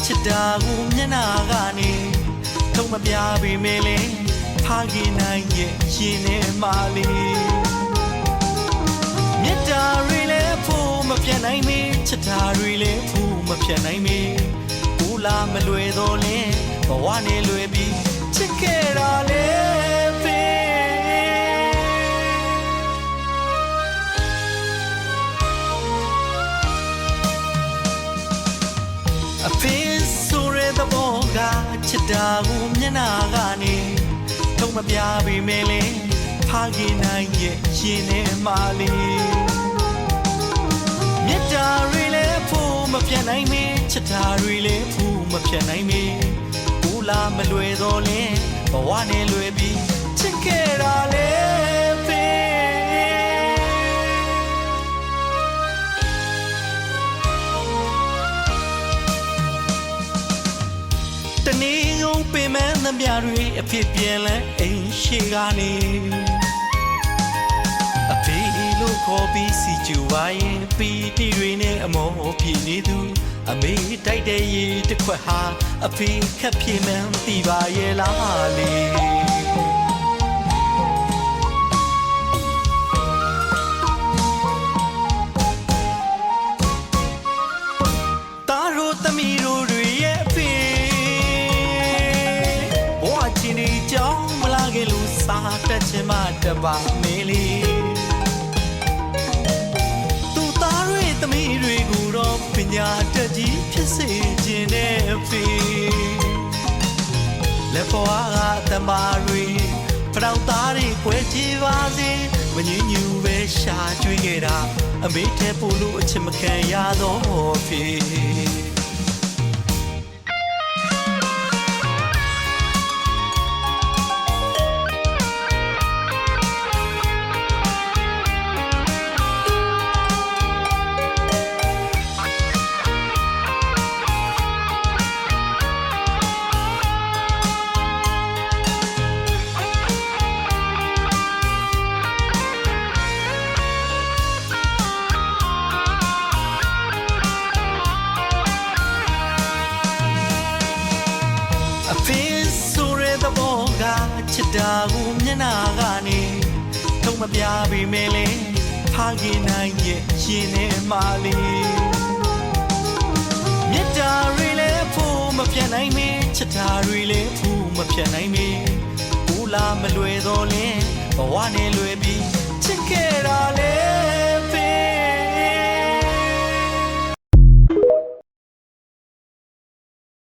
ချစ်တာကိုမျက်နာကနေထုံမပြပေမဲ့လေဖာခင်နိုင်ရဲ့ရှင်နေမာလေးမြတ်တာတွေလည်းဖို့မပြတ်နိုင်မေချစ်တာတွေလည်းဖို့မပြတ်နိုင်မေကိုလာမလွယ်တော့လဲဘဝနဲ့လွယ်ပြီးချစ်ခဲ့တာလေအဖေဆိုရတဲ့ဘောကချစ်တာကိုမျက်နာကနေထုံမပြပေမဲ့လေဖာခင်နိုင်ရဲ့ရှင်နေမာလေးမြတ်တာတွေလည်းဖို့မပြတ်နိုင်မေချစ်တာတွေလည်းဖို့မပြတ်နိုင်မေကိုလာမလွယ်တော့လဲဘဝနဲ့လွယ်ပြီးချစ်ခဲ့တာလေဖေတနေ့ကုန်ပင်မသမျှတွေအဖြစ်ပြန်လဲအိမ်ရှိကနေအဖေလို့ခေါ်ပြီးစီကျူဝိုင်းပီတီတွေနဲ့အမောပြည့်နေသူအမေတိုက်တဲ့ရေတစ်ခွက်ဟာအဖေခက်ပြေမှန်းသိပါရဲ့လားလေတာရိုသမီးတို့တွေရဲ့အဖေဘဝချင်းဒီကြောင်းမလာခဲ့လို့စားတတ်ချင်မှတပါမေးလေးသမီးတွေကိုတော့ပညာတတ်ကြီးဖြစ်စေခြင်းနဲ့အဖေလက်ဘွားကတမတွေဖတောက်သားတွေကွယ်ကြည်ပါစေမငြင်းညူပဲရှာကျွေးခဲ့တာအမေထဲပို့လို့အချစ်မခံရတော့ဖေချစ်တာကိုမျက်နာကနေထုံမပြပေမဲ့လေဖာခင်နိုင်ရဲ့ရှင်နေမာလေးမြတ်တာတွေလည်းဖို့မပြတ်နိုင်မေချစ်တာတွေလည်းဖို့မပြတ်နိုင်မေကိုလာမလွယ်တော့လဲဘဝနဲ့လွယ်ပြီးချစ်ခဲ့တာလေ